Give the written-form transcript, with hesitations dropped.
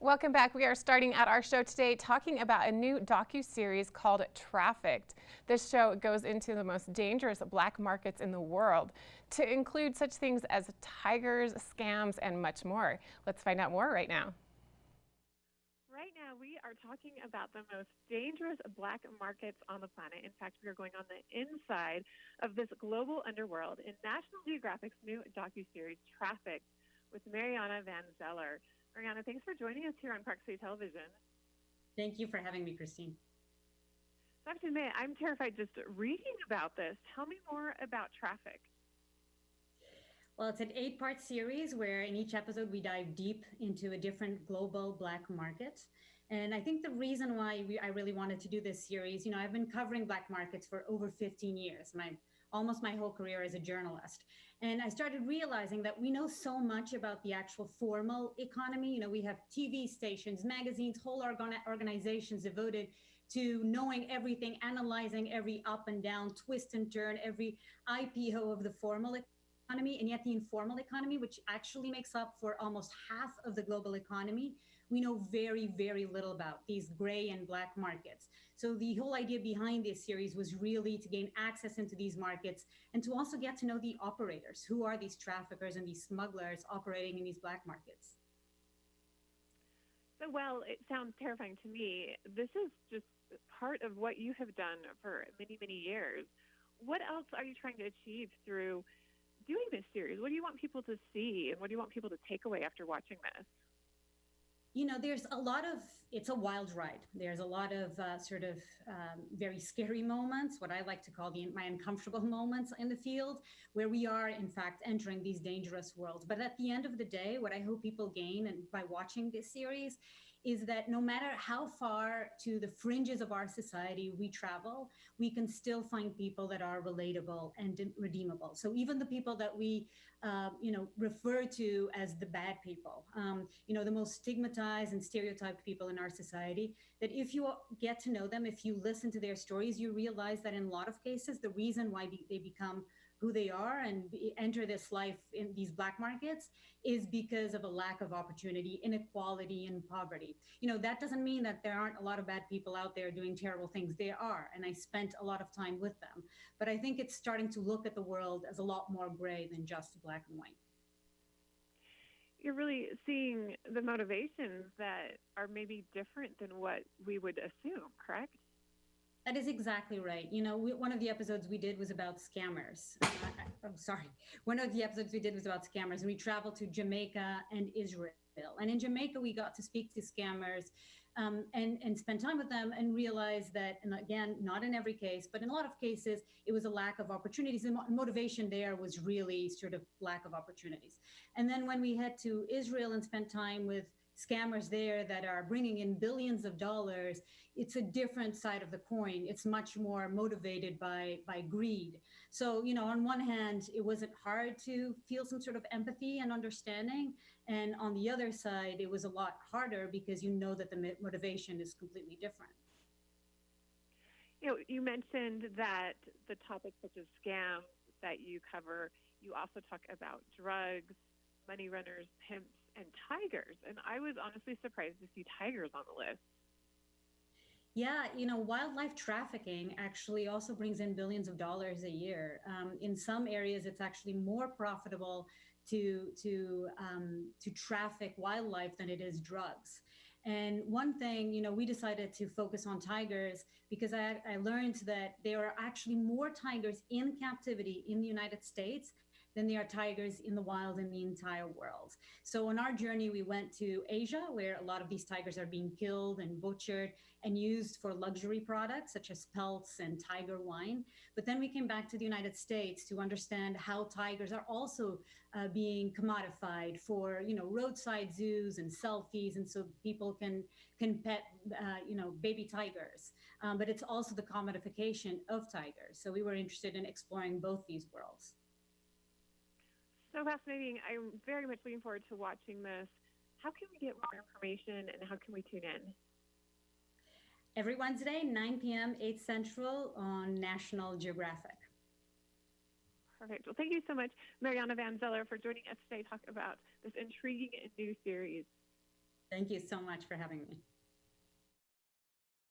Welcome back. We are starting out our show today talking about a new docuseries called Trafficked. This show goes into the most dangerous black markets in the world to include such things as tigers, scams, and much more. Let's find out more right now. Right now, we are talking about the most dangerous black markets on the planet. In fact, we are going on the inside of this global underworld in National Geographic's new docuseries, Trafficked, with Mariana van Zeller. Mariana, thanks for joining us here on Park City Television. Thank you for having me, Christine. So I have to admit, I'm terrified just reading about this. Tell me more about Trafficked. Well, it's an 8-part series where in each episode we dive deep into a different global black market. And I think the reason why I really wanted to do this series, I've been covering black markets for over 15 years, almost my whole career as a journalist. And I started realizing that we know so much about the actual formal economy. We have TV stations, magazines, whole organizations devoted to knowing everything, analyzing every up and down, twist and turn, every IPO of the formal economy, and yet the informal economy, which actually makes up for almost half of the global economy, we know very, very little about these gray and black markets. So the whole idea behind this series was really to gain access into these markets and to also get to know the operators. Who are these traffickers and these smugglers operating in these black markets? So, well, it sounds terrifying to me. This is just part of what you have done for many, many years. What else are you trying to achieve through doing this series? What do you want people to see, and what do you want people to take away after watching this? There's a lot of, it's a wild ride. There's a lot of very scary moments, what I like to call my uncomfortable moments in the field, where we are, in fact, entering these dangerous worlds. But at the end of the day, what I hope people gain and by watching this series is that no matter how far to the fringes of our society we travel, we can still find people that are relatable and redeemable. So even the people that we refer to as the bad people, the most stigmatized and stereotyped people in our society, that if you get to know them, if you listen to their stories, you realize that in a lot of cases, the reason why they become who they are and enter this life in these black markets is because of a lack of opportunity, inequality, and poverty. That doesn't mean that there aren't a lot of bad people out there doing terrible things. There are, and I spent a lot of time with them. But I think it's starting to look at the world as a lot more gray than just black and white. You're really seeing the motivations that are maybe different than what we would assume, correct? That is exactly right. One of the episodes we did was about scammers. I'm sorry. One of the episodes we did was about scammers, and we traveled to Jamaica and Israel. And in Jamaica, we got to speak to scammers and spend time with them and realize that, and again, not in every case, but in a lot of cases, it was a lack of opportunities. And motivation there was really sort of lack of opportunities. And then when we head to Israel and spent time with scammers there that are bringing in billions of dollars, it's a different side of the coin. It's much more motivated by greed. So, on one hand, it wasn't hard to feel some sort of empathy and understanding. And on the other side, it was a lot harder because that the motivation is completely different. You mentioned that the topics such as scams that you cover, you also talk about drugs, money runners, pimps, and tigers. And I was honestly surprised to see tigers on the list. Yeah, wildlife trafficking actually also brings in billions of dollars a year. In some areas, it's actually more profitable to traffic wildlife than it is drugs. And one thing, we decided to focus on tigers because I learned that there are actually more tigers in captivity in the United States than there are tigers in the wild in the entire world. So on our journey, we went to Asia, where a lot of these tigers are being killed and butchered and used for luxury products such as pelts and tiger wine. But then we came back to the United States to understand how tigers are also being commodified for, roadside zoos and selfies, and so people can pet, baby tigers. But it's also the commodification of tigers. So we were interested in exploring both these worlds. So fascinating. I'm very much looking forward to watching this. How can we get more information, and how can we tune in? Every Wednesday, 9 p.m., 8 Central on National Geographic. Perfect. Well, thank you so much, Mariana van Zeller, for joining us today to talk about this intriguing new series. Thank you so much for having me.